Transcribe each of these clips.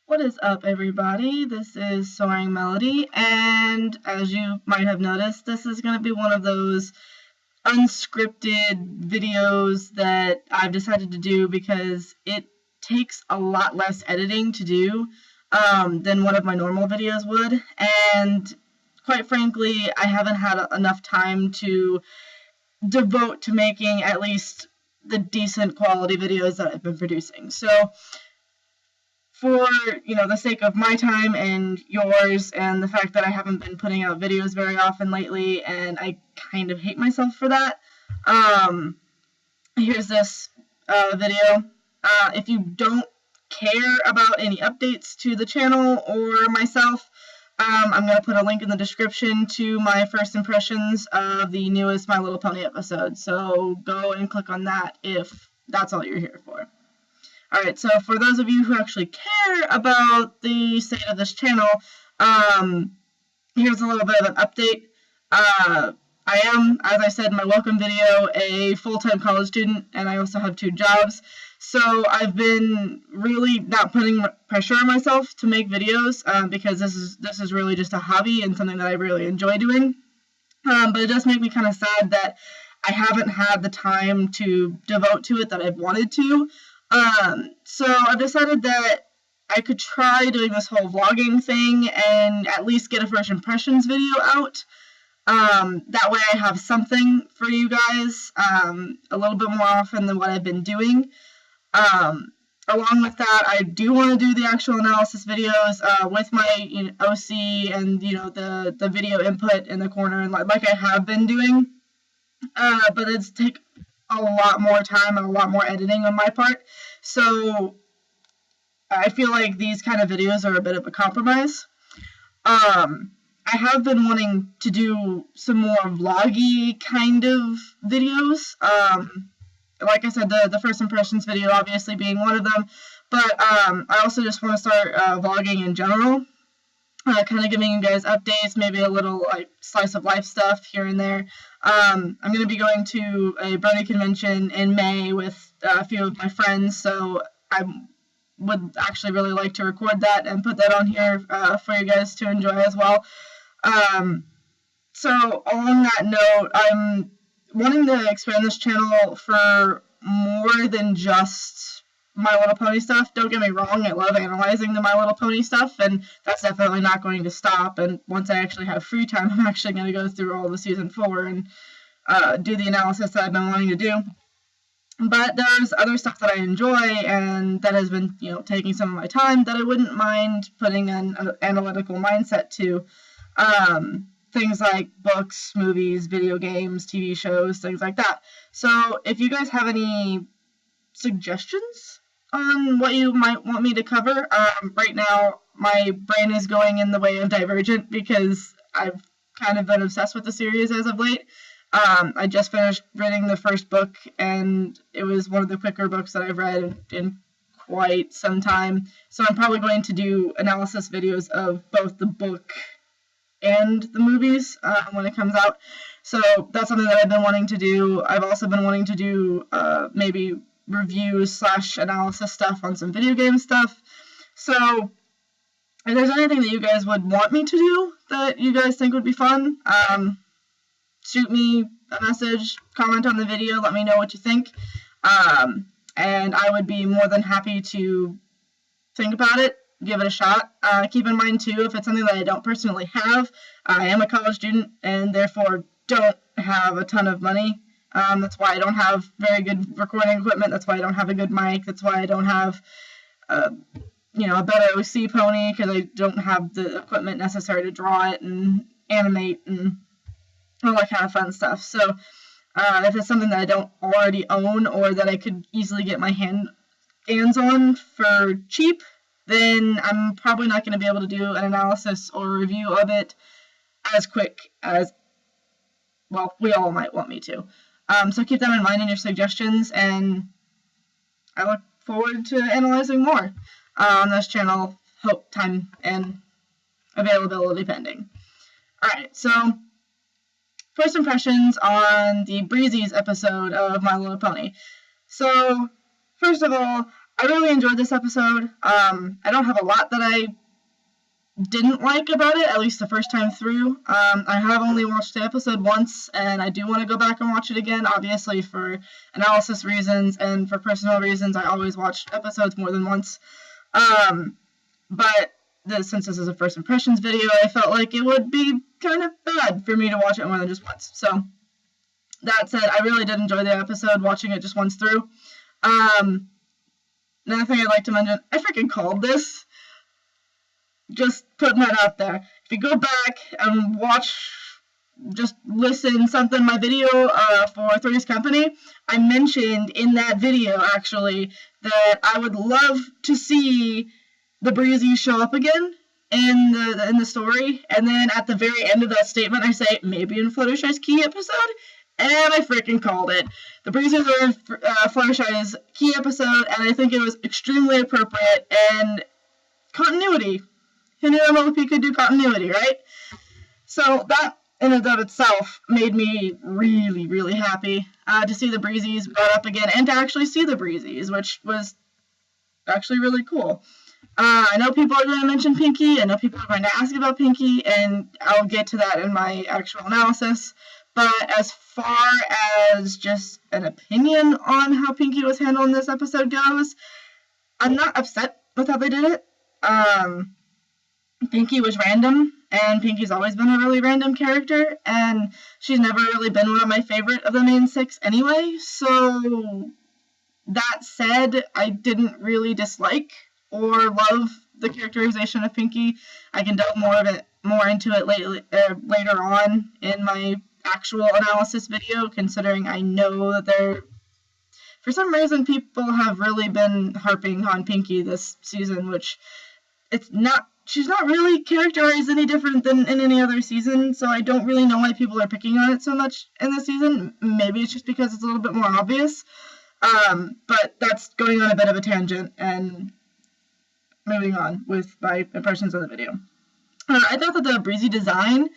What is up, everybody? This is Soaring Melody, and as you might have noticed, this is going to be one of those unscripted videos that I've decided to do because it takes a lot less editing to do than one of my normal videos would, and quite frankly, I haven't had enough time to devote to making at least the decent quality videos that I've been producing. So for, the sake of my time and yours and the fact that I haven't been putting out videos very often lately and I kind of hate myself for that, here's this video. If you don't care about any updates to the channel or myself, I'm going to put a link in the description to my first impressions of the newest My Little Pony episode, so go and click on that if that's all you're here for. Alright, so for those of you who actually care about the state of this channel, here's a little bit of an update. I am, as I said in my welcome video, a full-time college student, and I also have 2 jobs. So I've been really not putting pressure on myself to make videos, because this is really just a hobby and something that I really enjoy doing. But it does make me kind of sad that I haven't had the time to devote to it that I've wanted to. So I've decided that I could try doing this whole vlogging thing and at least get a first impressions video out. That way I have something for you guys, a little bit more often than what I've been doing. Along with that, I do want to do the actual analysis videos, with my, OC and, the video input in the corner, and like I have been doing. But it's take a lot more time and a lot more editing on my part, so I feel like these kind of videos are a bit of a compromise. I have been wanting to do some more vloggy kind of videos, like I said, the first impressions video obviously being one of them, but I also just want to start vlogging in general, kind of giving you guys updates, maybe a little like slice of life stuff here and there. I'm going to be going to a brony convention in May with a few of my friends, so I would actually really like to record that and put that on here for you guys to enjoy as well. So along that note, I'm wanting to expand this channel for more than just My Little Pony stuff. Don't get me wrong, I love analyzing the My Little Pony stuff, and that's definitely not going to stop, and once I actually have free time, I'm actually going to go through all the Season 4 and do the analysis that I've been wanting to do. But there's other stuff that I enjoy, and that has been, taking some of my time that I wouldn't mind putting an analytical mindset to. Things like books, movies, video games, TV shows, things like that. So if you guys have any suggestions on what you might want me to cover, right now my brain is going in the way of Divergent because I've kind of been obsessed with the series as of late. I just finished reading the first book, and it was one of the quicker books that I've read in quite some time. So I'm probably going to do analysis videos of both the book and the movies when it comes out. So that's something that I've been wanting to do. I've also been wanting to do maybe reviews / analysis stuff on some video game stuff. So if there's anything that you guys would want me to do that you guys think would be fun, shoot me a message, comment on the video, let me know what you think, and I would be more than happy to think about it, give it a shot. Keep in mind too, if it's something that I don't personally have, I am a college student and therefore don't have a ton of money. That's why I don't have very good recording equipment, that's why I don't have a good mic, that's why I don't have a better OC pony, because I don't have the equipment necessary to draw it and animate and all that kind of fun stuff. So if it's something that I don't already own or that I could easily get my hands on for cheap, then I'm probably not going to be able to do an analysis or review of it as quick as, well, we all might want me to. So keep that in mind in your suggestions, and I look forward to analyzing more on this channel, hope, time, and availability pending. Alright, so first impressions on the Breezies episode of My Little Pony. So, first of all, I really enjoyed this episode. I don't have a lot that I didn't like about it, at least the first time through. I have only watched the episode once, and I do want to go back and watch it again, obviously for analysis reasons and for personal reasons. I always watch episodes more than once. But since this is a first impressions video, I felt like it would be kind of bad for me to watch it more than just once. So, that said, I really did enjoy the episode, watching it just once through. Another thing I'd like to mention, I freaking called this. Just putting that out there. If you go back and listen something, my video for Three's Company, I mentioned in that video, actually, that I would love to see the Breezies show up again in the story, and then at the very end of that statement, I say, maybe in Fluttershy's key episode, and I freaking called it. The Breezies are in Fluttershy's key episode, and I think it was extremely appropriate, and continuity. Who knew MLP could do continuity, right? So that in and of itself made me really, really happy to see the Breezies brought up again, and to actually see the Breezies, which was actually really cool. I know people are going to mention Pinky, I know people are going to ask about Pinky, and I'll get to that in my actual analysis, but as far as just an opinion on how Pinky was handled in this episode goes, I'm not upset with how they did it. Pinky was random, and Pinky's always been a really random character, and she's never really been one of my favorite of the main six anyway, so that said, I didn't really dislike or love the characterization of Pinky. I can delve more into it later on in my actual analysis video, considering I know that for some reason, people have really been harping on Pinky this season, which she's not really characterized any different than in any other season, so I don't really know why people are picking on it so much in this season. Maybe it's just because it's a little bit more obvious, but that's going on a bit of a tangent, and moving on with my impressions of the video. I thought that the Breezy design,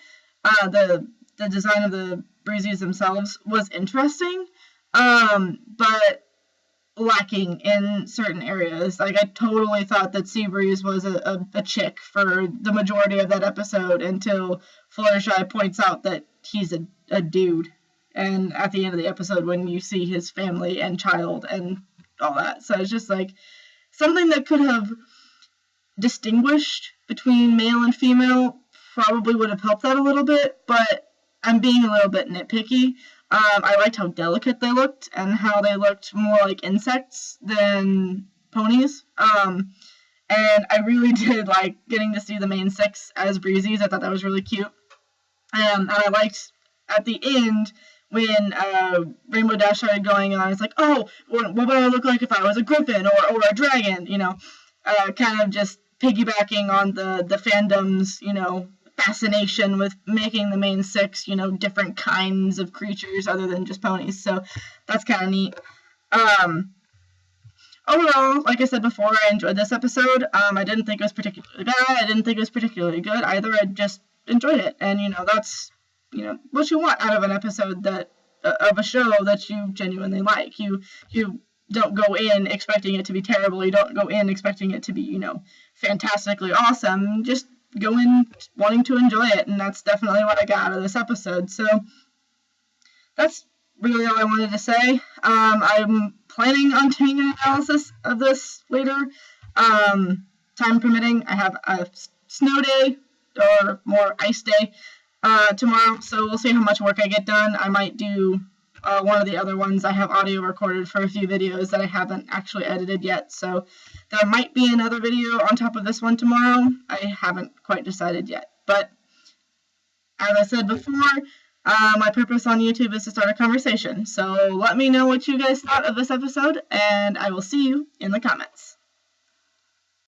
the design of the Breezies themselves was interesting, but lacking in certain areas. Like, I totally thought that Seabreeze was a chick for the majority of that episode until Fluttershy points out that he's a dude. And at the end of the episode, when you see his family and child and all that. So it's just like something that could have distinguished between male and female probably would have helped that a little bit, but I'm being a little bit nitpicky. I liked how delicate they looked and how they looked more like insects than ponies. And I really did like getting to see the main six as Breezies. I thought that was really cute. And I liked at the end when Rainbow Dash started going on. It's like, oh, what would I look like if I was a griffin or a dragon? You know, kind of just piggybacking on the fandom's, fascination with making the main six, different kinds of creatures other than just ponies. So that's kind of neat. Overall, like I said before, I enjoyed this episode. I didn't think it was particularly bad. I didn't think it was particularly good either. I just enjoyed it. And, that's, what you want out of an episode of a show that you genuinely like. You don't go in expecting it to be terrible. You don't go in expecting it to be, fantastically awesome. Just go in wanting to enjoy it, and that's definitely what I got out of this episode. So that's really all I wanted to say. I'm planning on doing an analysis of this later. Time permitting, I have a snow day or more ice day tomorrow, so we'll see how much work I get done. I might do one of the other ones. I have audio recorded for a few videos that I haven't actually edited yet, so there might be another video on top of this one tomorrow. I haven't quite decided yet, but as I said before, my purpose on YouTube is to start a conversation, so let me know what you guys thought of this episode, and I will see you in the comments.